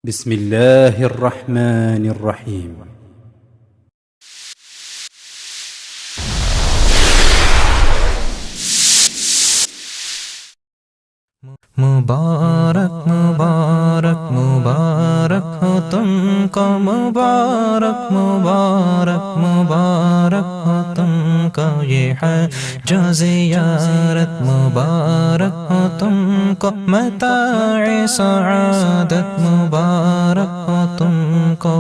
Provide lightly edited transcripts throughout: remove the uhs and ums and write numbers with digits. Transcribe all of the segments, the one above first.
بسم الله الرحمن الرحيم. مبارک مبارک مبارک ہو تم کو، مبارک مبارک مبارک ہو تم کو، یہ ہے جو زیارت مبارک ہو تم کو، متاع سعادت مبارک ہو تم کو۔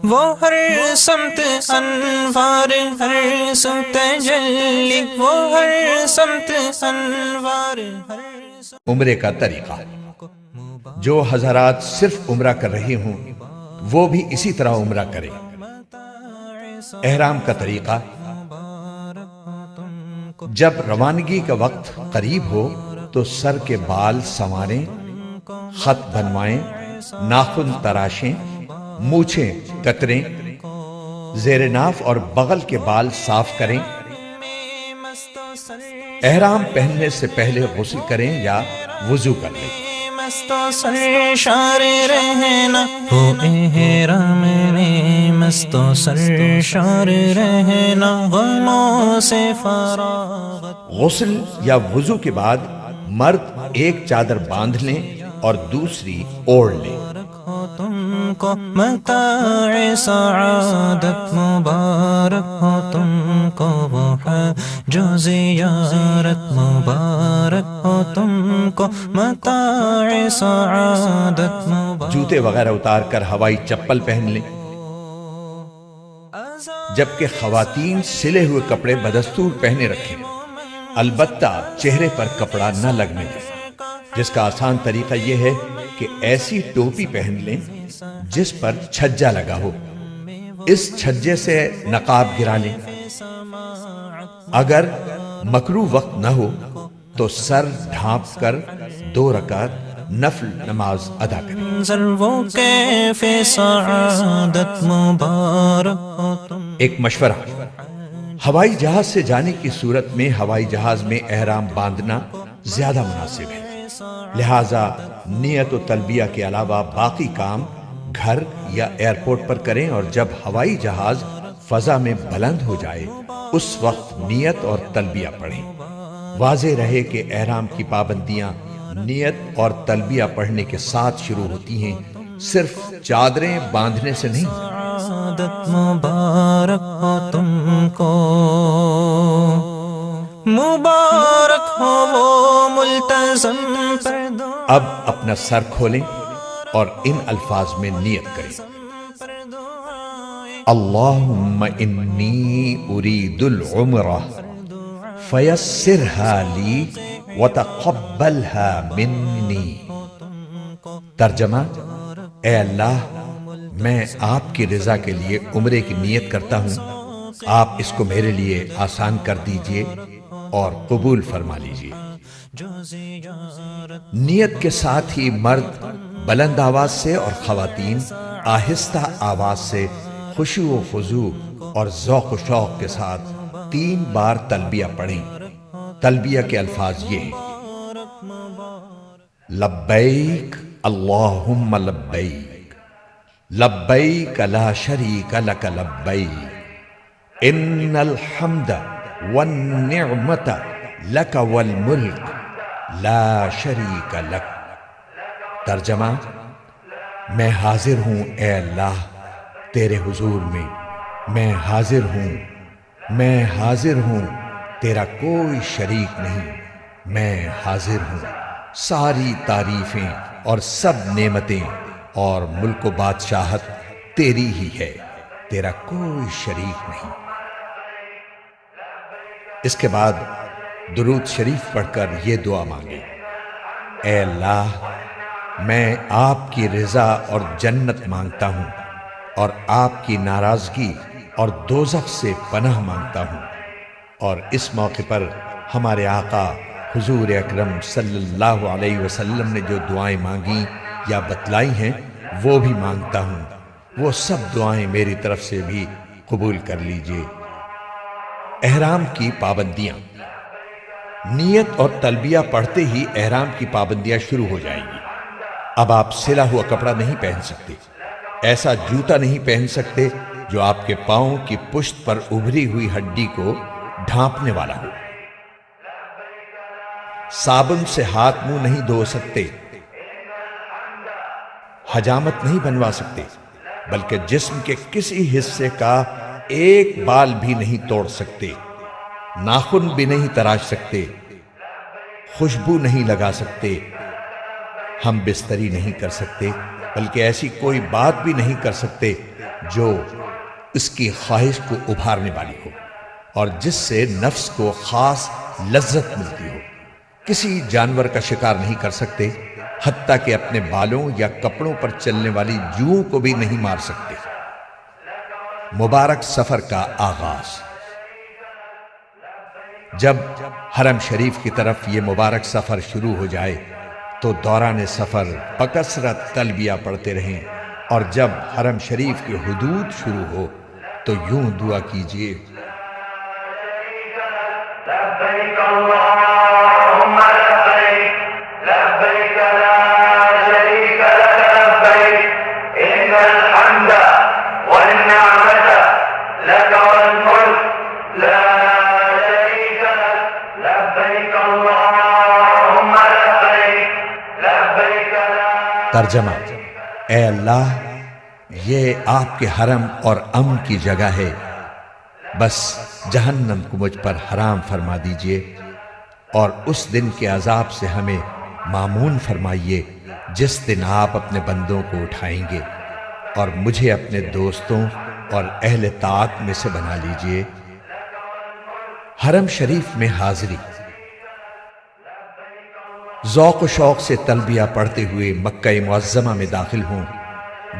وہ ہر سمت انوار، ہر سمت تجلی، وہ ہر سمت انوار، ہر سمت۔ عمرے کا طریقہ، جو حضرات صرف عمرہ کر رہے ہوں وہ بھی اسی طرح عمرہ کریں۔ احرام کا طریقہ، جب روانگی کا وقت قریب ہو تو سر کے بال سنواریں، خط بنوائیں، ناخن تراشیں، مونچھیں کتریں، زیر ناف اور بغل کے بال صاف کریں۔ احرام پہننے سے پہلے غسل کریں یا وضو کر لیں۔ مست و سرشار رہنا ہو احرام میں، مست و سرشار رہنا غموں سے فراغت۔ غسل یا وضو کے بعد مرد ایک چادر باندھ لیں اور دوسری اوڑھ لیں۔ ہو تم کو متاع سعادت مبارک ہو تم کو، وہ ہے جو زیارت مبارک ہو تم کو، متاع سعادت مبارک۔ جوتے وغیرہ اتار کر ہوائی چپل پہن لیں، جبکہ خواتین سلے ہوئے کپڑے بدستور پہنے رکھیں، البتہ چہرے پر کپڑا نہ لگنے دیں۔ جس کا آسان طریقہ یہ ہے کہ ایسی ٹوپی پہن لیں جس پر چھجا لگا ہو، اس چھجے سے نقاب گرا لیں۔ اگر مکروہ وقت نہ ہو تو سر ڈھانپ کر 2 رکعت نفل نماز ادا کریں۔ وہ کیف سعادت مبارک ہو تم۔ ایک مشورہ، ہوائی جہاز سے جانے کی صورت میں ہوائی جہاز میں احرام باندھنا زیادہ مناسب ہے، لہٰذا نیت و تلبیہ کے علاوہ باقی کام گھر یا ایئرپورٹ پر کریں، اور جب ہوائی جہاز فضا میں بلند ہو جائے اس وقت نیت اور تلبیہ پڑھیں۔ واضح رہے کہ احرام کی پابندیاں نیت اور تلبیہ پڑھنے کے ساتھ شروع ہوتی ہیں، صرف چادریں باندھنے سے نہیں۔ سعادت مبارک ہو تم کو، مبارک ہو وہ ملتزم پردوں۔ اب اپنا سر کھولیں اور ان الفاظ میں نیت کریں: اللہم انی ارید العمرہ فیسرہا لی وتقبلہا منی۔ ترجمہ: اے اللہ، میں آپ کی رضا کے لیے عمرے کی نیت کرتا ہوں، آپ اس کو میرے لیے آسان کر دیجئے اور قبول فرما لیجئے۔ نیت کے ساتھ ہی مرد بلند آواز سے اور خواتین آہستہ آواز سے خشوع و خضوع اور ذوق و شوق کے ساتھ 3 بار تلبیہ پڑھیں۔ تلبیہ کے الفاظ یہ ہیں: لبیک اللہم لبیک، لبیک لا شریک لک لبیک، ان الحمد والنعمت لک والملک لا شریک لک۔ ترجمہ: میں حاضر ہوں اے اللہ تیرے حضور میں، میں حاضر ہوں، تیرا کوئی شریک نہیں، میں حاضر ہوں، ساری تعریفیں اور سب نعمتیں اور ملک و بادشاہت تیری ہی ہے، تیرا کوئی شریک نہیں۔ اس کے بعد درود شریف پڑھ کر یہ دعا مانگیں: اے اللہ، میں آپ کی رضا اور جنت مانگتا ہوں، اور آپ کی ناراضگی اور دوزخ سے پناہ مانگتا ہوں، اور اس موقع پر ہمارے آقا حضور اکرم صلی اللہ علیہ وسلم نے جو دعائیں مانگی یا بتلائی ہیں وہ بھی مانگتا ہوں، وہ سب دعائیں میری طرف سے بھی قبول کر لیجئے۔ احرام کی پابندیاں، نیت اور تلبیہ پڑھتے ہی احرام کی پابندیاں شروع ہو جائیں گی۔ اب آپ سلا ہوا کپڑا نہیں پہن سکتے، ایسا جوتا نہیں پہن سکتے جو آپ کے پاؤں کی پشت پر ابھری ہوئی ہڈی کو ڈھانپنے والا ہو۔ صابن سے ہاتھ منہ نہیں دھو سکتے، حجامت نہیں بنوا سکتے، بلکہ جسم کے کسی حصے کا ایک بال بھی نہیں توڑ سکتے، ناخن بھی نہیں تراش سکتے، خوشبو نہیں لگا سکتے، ہم بستری نہیں کر سکتے، بلکہ ایسی کوئی بات بھی نہیں کر سکتے جو اس کی خواہش کو ابھارنے والی ہو اور جس سے نفس کو خاص لذت ملتی ہو۔ کسی جانور کا شکار نہیں کر سکتے، حتیٰ کہ اپنے بالوں یا کپڑوں پر چلنے والی جوؤں کو بھی نہیں مار سکتے۔ مبارک سفر کا آغاز۔ جب حرم شریف کی طرف یہ مبارک سفر شروع ہو جائے تو دوران سفر بکثرت تلبیہ پڑھتے رہیں، اور جب حرم شریف کی حدود شروع ہو تو یوں دعا کیجیے: لبیک اللہم لبیک لبیک لا شریک لک لبیک ان الحمد والنعمت لک والملک لا شریک لک لبیک اللہم لبیک لبیک لا۔ ترجمہ: اے اللہ، یہ آپ کے حرم اور امن کی جگہ ہے، بس جہنم کو مجھ پر حرام فرما دیجئے اور اس دن کے عذاب سے ہمیں مامون فرمائیے جس دن آپ اپنے بندوں کو اٹھائیں گے، اور مجھے اپنے دوستوں اور اہل طاعت میں سے بنا لیجئے۔ حرم شریف میں حاضری۔ ذوق و شوق سے تلبیہ پڑھتے ہوئے مکہ معظمہ میں داخل ہوں،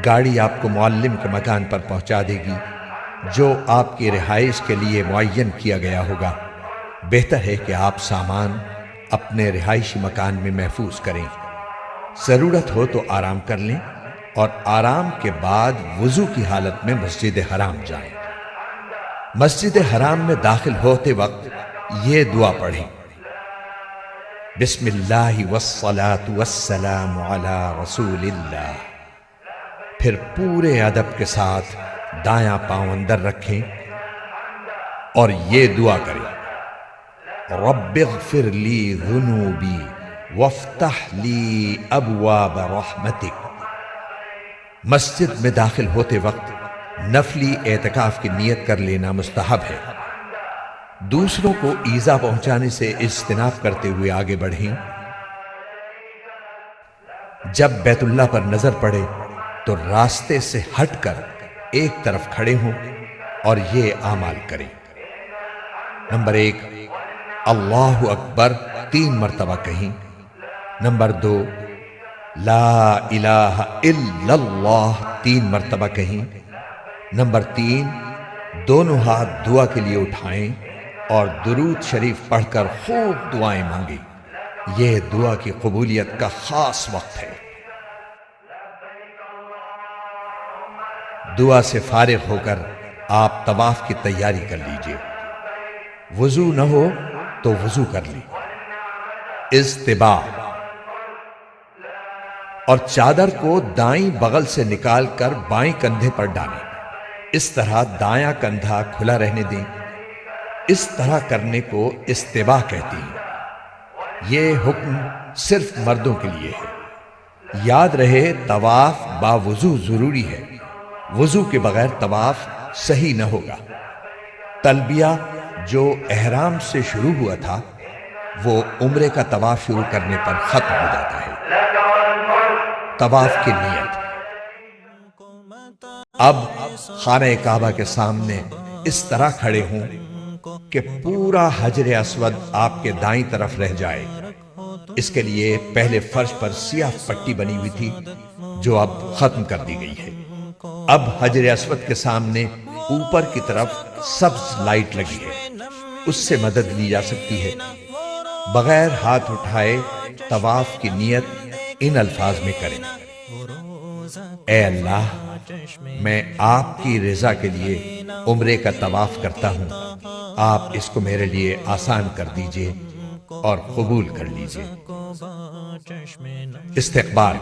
گاڑی آپ کو معلم کے مکان پر پہنچا دے گی جو آپ کی رہائش کے لیے معین کیا گیا ہوگا۔ بہتر ہے کہ آپ سامان اپنے رہائشی مکان میں محفوظ کریں، ضرورت ہو تو آرام کر لیں، اور آرام کے بعد وضو کی حالت میں مسجد حرام جائیں۔ مسجد حرام میں داخل ہوتے وقت یہ دعا پڑھیں: بسم اللہ والصلاة والسلام علی رسول اللہ۔ پھر پورے ادب کے ساتھ دایاں پاؤں اندر رکھیں اور یہ دعا کریں: رب اغفر لی ذنوبی وافتح لی ابواب رحمتک۔ مسجد میں داخل ہوتے وقت نفلی اعتکاف کی نیت کر لینا مستحب ہے۔ دوسروں کو ایذا پہنچانے سے اجتناب کرتے ہوئے آگے بڑھیں۔ جب بیت اللہ پر نظر پڑے تو راستے سے ہٹ کر ایک طرف کھڑے ہوں اور یہ اعمال کریں: نمبر 1، اللہ اکبر 3 مرتبہ کہیں۔ نمبر 2، لا الہ الا اللہ 3 مرتبہ کہیں۔ نمبر 3، دونوں ہاتھ دعا کے لیے اٹھائیں اور درود شریف پڑھ کر خوب دعائیں مانگیں۔ یہ دعا کی قبولیت کا خاص وقت ہے۔ دعا سے فارغ ہو کر آپ طواف کی تیاری کر لیجئے۔ وضو نہ ہو تو وضو کر لیں۔ اصطباء، اور چادر کو دائیں بغل سے نکال کر بائیں کندھے پر ڈالیں، اس طرح دایاں کندھا کھلا رہنے دیں۔ اس طرح کرنے کو اصطباء کہتے ہیں۔ یہ حکم صرف مردوں کے لیے ہے۔ یاد رہے طواف با وضو ضروری ہے، وضو کے بغیر طواف صحیح نہ ہوگا۔ تلبیہ جو احرام سے شروع ہوا تھا وہ عمرے کا طواف شروع کرنے پر ختم ہو جاتا ہے۔ طواف کی نیت۔ اب خانہ کعبہ کے سامنے اس طرح کھڑے ہوں کہ پورا حجر اسود آپ کے دائیں طرف رہ جائے۔ اس کے لیے پہلے فرش پر سیاہ پٹی بنی ہوئی تھی جو اب ختم کر دی گئی ہے۔ اب حجر اسود کے سامنے اوپر کی طرف سبز لائٹ لگی ہے، اس سے مدد لی جا سکتی ہے۔ بغیر ہاتھ اٹھائے طواف کی نیت ان الفاظ میں کریں: اے اللہ، میں آپ کی رضا کے لیے عمرے کا طواف کرتا ہوں، آپ اس کو میرے لیے آسان کر دیجئے اور قبول کر لیجئے۔ استقبال۔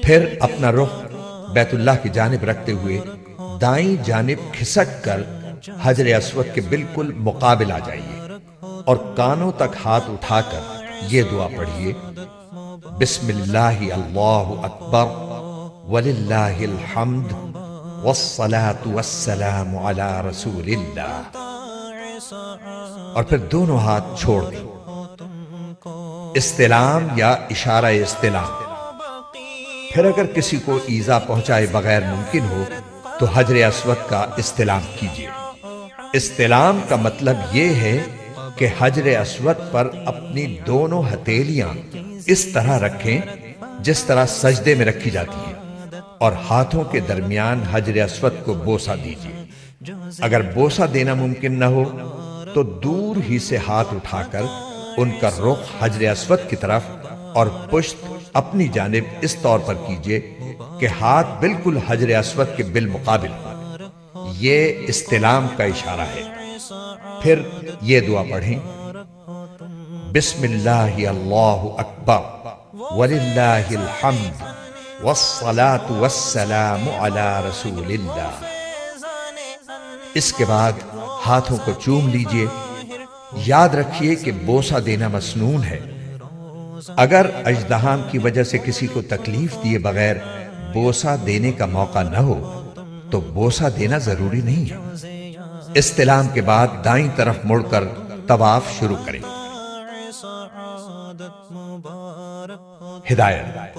پھر اپنا رخ بیت اللہ کی جانب رکھتے ہوئے دائیں جانب کھسک کر حجر اسود کے بالکل مقابل آ جائیے اور کانوں تک ہاتھ اٹھا کر یہ دعا پڑھیے، بسم اللہ اللہ اکبر وللہ الحمد والصلاة والسلام علی رسول اللہ، اور پھر دونوں ہاتھ چھوڑ دیں۔ استلام یا اشارہ استلام۔ پھر اگر کسی کو ایذا پہنچائے بغیر ممکن ہو تو حجر اسود کا استلام کیجیے۔ استلام کا مطلب یہ ہے کہ حجر اسود پر اپنی دونوں ہتھیلیاں اس طرح رکھیں جس طرح سجدے میں رکھی جاتی ہیں، اور ہاتھوں کے درمیان حجر اسود کو بوسہ دیجیے۔ اگر بوسہ دینا ممکن نہ ہو تو دور ہی سے ہاتھ اٹھا کر ان کا رخ حجر اسود کی طرف اور پشت اپنی جانب اس طور پر کیجیے کہ ہاتھ بالکل حجر اسود کے بالمقابل ہو۔ یہ استلام کا اشارہ ہے۔ پھر یہ دعا پڑھیں، بسم اللہ اللہ اکبر وللہ الحمد والصلاة والسلام علی رسول اللہ۔ اس کے بعد ہاتھوں کو چوم لیجئے۔ یاد رکھیے کہ بوسہ دینا مسنون ہے۔ اگر اژدہام کی وجہ سے کسی کو تکلیف دیے بغیر بوسہ دینے کا موقع نہ ہو تو بوسہ دینا ضروری نہیں ہے۔ استلام کے بعد دائیں طرف مڑ کر طواف شروع کریں۔ ہدایت۔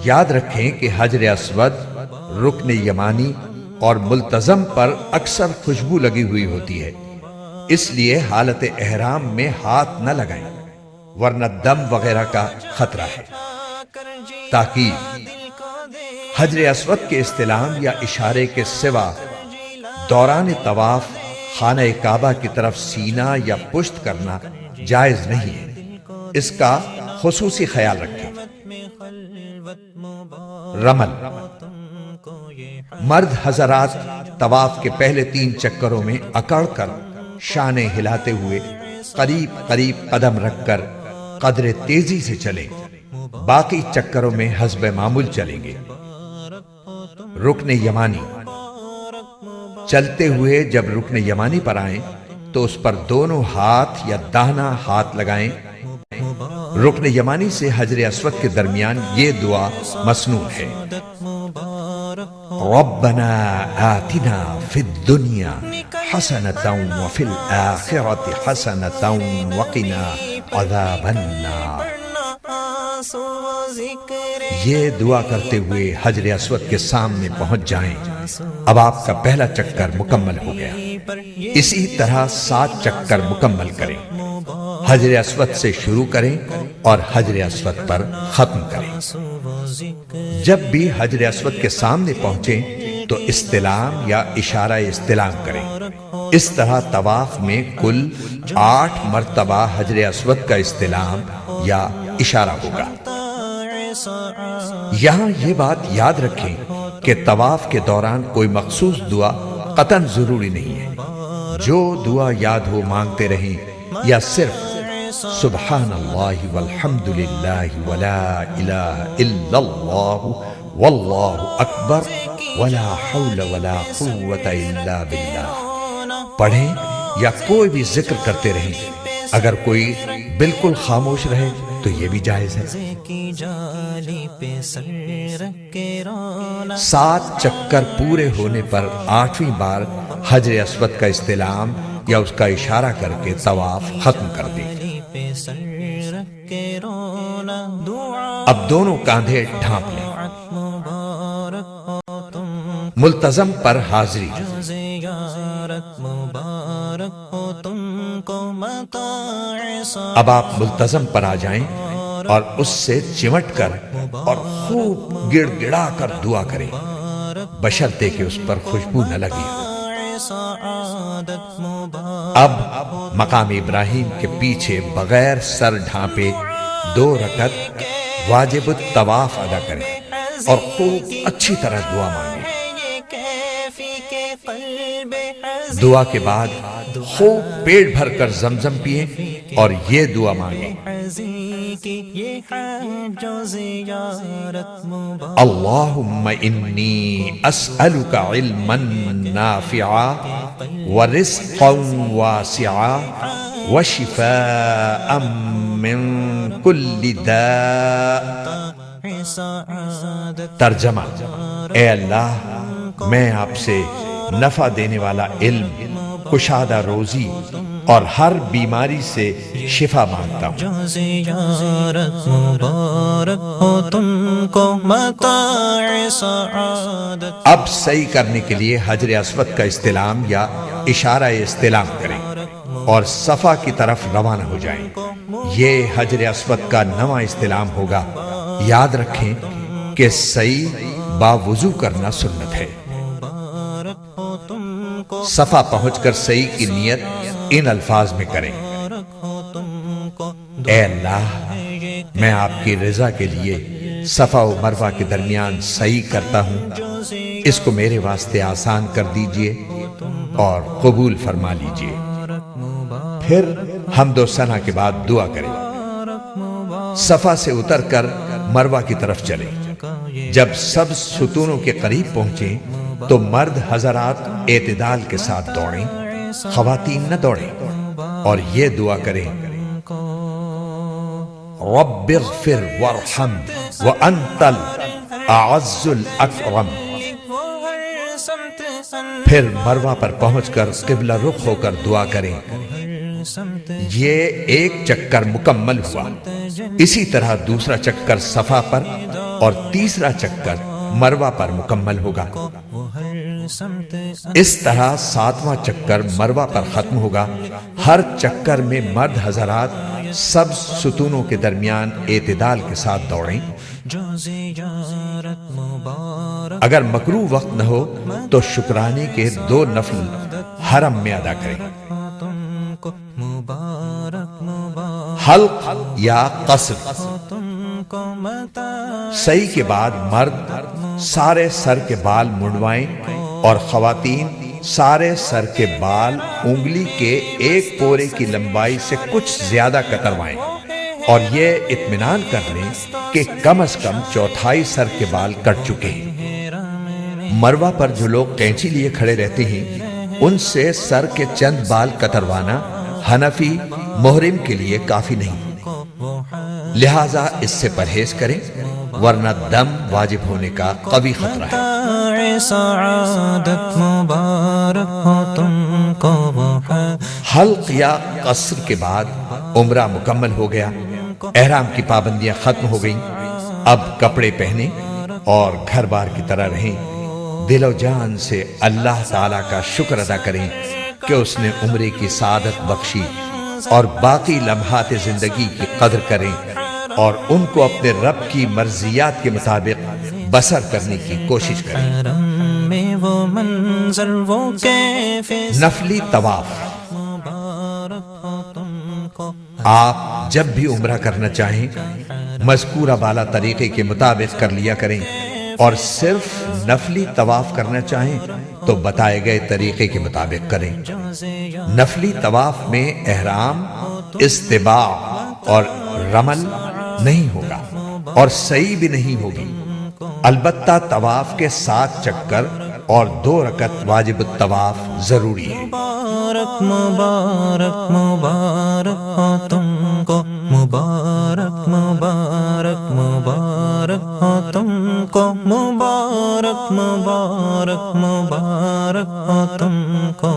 یاد رکھیں کہ حجر اسود، رکن یمانی اور ملتزم پر اکثر خوشبو لگی ہوئی ہوتی ہے، اس لیے حالت احرام میں ہاتھ نہ لگائیں ورنہ دم وغیرہ کا خطرہ ہے۔ تاکید: حجر اسود کے استلام یا اشارے کے سوا دوران طواف خانہ کعبہ کی طرف سینہ یا پشت کرنا جائز نہیں ہے، اس کا خصوصی خیال رکھیں۔ رمل۔ مرد حضرات طواف کے پہلے 3 چکروں میں اکڑ کر شانے ہلاتے ہوئے قریب قریب قدم رکھ کر قدر تیزی سے چلیں، باقی چکروں میں حسب معمول چلیں گے۔ رکن یمانی۔ چلتے ہوئے جب رکن یمانی پر آئیں تو اس پر دونوں ہاتھ یا داہنا ہاتھ لگائیں۔ رکن یمانی سے حجر اسود کے درمیان یہ دعا مسنون ہے، ربنا آتنا فی الدنیا حسنۃ وفی الآخرۃ حسنۃ وقنا عذاب النار۔ یہ دعا کرتے ہوئے حجر اسود کے سامنے پہنچ جائیں۔ اب آپ کا پہلا چکر مکمل ہو گیا۔ اسی طرح 7 چکر مکمل کریں۔ حجر اسود سے شروع کریں اور حجر اسود پر ختم کریں۔ جب بھی حجر اسود کے سامنے پہنچیں تو استلام یا اشارہ استلام کریں۔ اس طرح طواف میں کل 8 مرتبہ حجر اسود کا استلام یا اشارہ ہوگا۔ یہاں یہ بات یاد رکھیں کہ طواف کے دوران کوئی مخصوص دعا قطعاً ضروری نہیں ہے۔ جو دعا یاد ہو مانگتے رہیں یا صرف سبحان اللہ والحمد للہ ولا الہ الا اللہ واللہ اکبر ولا حول ولا قوة الا باللہ پڑھیں یا کوئی بھی ذکر کرتے رہیں۔ اگر کوئی بالکل خاموش رہے تو یہ بھی جائز ہے۔ 7 چکر پورے ہونے پر 8ویں بار حجر اسود کا استلام یا اس کا اشارہ کر کے طواف ختم کر دیں۔ اب دونوں کاندھے ڈھانپ لیں۔ ملتزم پر حاضری۔ اب آپ ملتزم پر آ جائیں اور اس سے چمٹ کر اور خوب گڑ گڑا کر دعا کریں، بشرطے کہ اس پر خوشبو نہ لگی ہو۔ اب مقام ابراہیم کے پیچھے بغیر سر ڈھانپے 2 رکعت واجب الطواف ادا کریں اور خوب اچھی طرح دعا مانگیں۔ دعا کے بعد خوب پیٹ بھر کر زمزم پئیں اور یہ دعا مانگیں، کی یہ ہے جو زیارت مبارک اللہم انی اسألک علما نافعا ورزقا واسعا وشفاء من کل داء سعادت ترجمہ، اے اللہ میں آپ سے نفع دینے والا علم، کشادہ روزی اور ہر بیماری سے شفا مانگتا ہوں۔ جو زیارت مبارک ہو تم کو متاع سعادت اب سعی کرنے کے لیے حجر اسود کا استلام یا اشارہ استلام کریں اور صفا کی طرف روانہ ہو جائیں۔ یہ حجر اسود کا نواں استلام ہوگا۔ یاد رکھیں کہ سعی باوضو کرنا سنت ہے۔ مبارک ہو تم کو صفا پہنچ کر سعی کی نیت ان الفاظ میں کریں: مبارک ہو تم کو اے اللہ میں آپ کی رضا کے لیے صفا و مروہ کے درمیان سعی کرتا ہوں، اس کو میرے واسطے آسان کر دیجئے اور قبول فرما لیجئے۔ پھر حمد و ثنا کے بعد دعا کریں۔ صفا سے اتر کر مروہ کی طرف چلیں۔ جب سب ستونوں کے قریب پہنچیں تو مرد حضرات اعتدال کے ساتھ دوڑیں، خواتین نہ دوڑیں، اور یہ دعا کریں: رب اغفر وارحم وانت الاعز الاکرم۔ پھر مروہ پر پہنچ کر قبلہ رخ ہو کر دعا کریں۔ یہ ایک چکر مکمل ہوا۔ اسی طرح دوسرا چکر صفا پر اور تیسرا چکر مروہ پر مکمل ہوگا۔ اس طرح 7واں چکر مروہ پر ختم ہوگا۔ ہر چکر میں مرد حضرات سب ستونوں کے درمیان اعتدال کے ساتھ دوڑیں۔ جو زیارت مبارک اگر مکروہ وقت نہ ہو تو شکرانے کے 2 نفل حرم میں ادا کریں۔ تم کو مبارک مبارک حلق یا قصر۔ تم کو متاع سعی کے بعد مرد سارے سر کے بال منڈوائیں اور خواتین سارے سر کے بال انگلی کے ایک پورے کی لمبائی سے کچھ زیادہ کتروائیں، اور یہ اطمینان کر لیں کہ کم از کم 1/4 سر کے بال کٹ چکے ہیں۔ مروہ پر جو لوگ کینچی لیے کھڑے رہتے ہیں ان سے سر کے چند بال کتروانا حنفی محرم کے لیے کافی نہیں، لہٰذا اس سے پرہیز کریں ورنہ دم واجب ہونے کا قوی خطرہ ہے۔ متاع سعادت مبارک ہو تم کو وہ ہے حلق یا قصر کے بعد عمرہ مکمل ہو گیا، احرام کی پابندیاں ختم ہو گئیں۔ اب کپڑے پہنیں اور گھر بار کی طرح رہیں۔ دل و جان سے اللہ تعالیٰ کا شکر ادا کریں کہ اس نے عمرے کی سعادت بخشی، اور باقی لمحات زندگی کی قدر کریں اور ان کو اپنے رب کی مرضیات کے مطابق بسر کرنے کی کوشش کریں۔ حرم میں وہ منظر وہ کیف نفلی طواف۔ مبارک ہو تم کو آپ جب بھی عمرہ کرنا چاہیں مذکورہ بالا طریقے کے مطابق کر لیا کریں، اور صرف نفلی طواف کرنا چاہیں تو بتائے گئے طریقے کے مطابق کریں۔ نفلی طواف میں احرام، استباع اور رمل نہیں ہوگا اور سعی بھی نہیں ہوگی، البتہ طواف کے 7 چکر اور 2 رکعت واجب الطواف ضروری ہے۔ مبارک مبارک مبارک ہو تم کو مبارک مبارک مبارک ہو تم کو مبارک مبارک مبارک ہو تم کو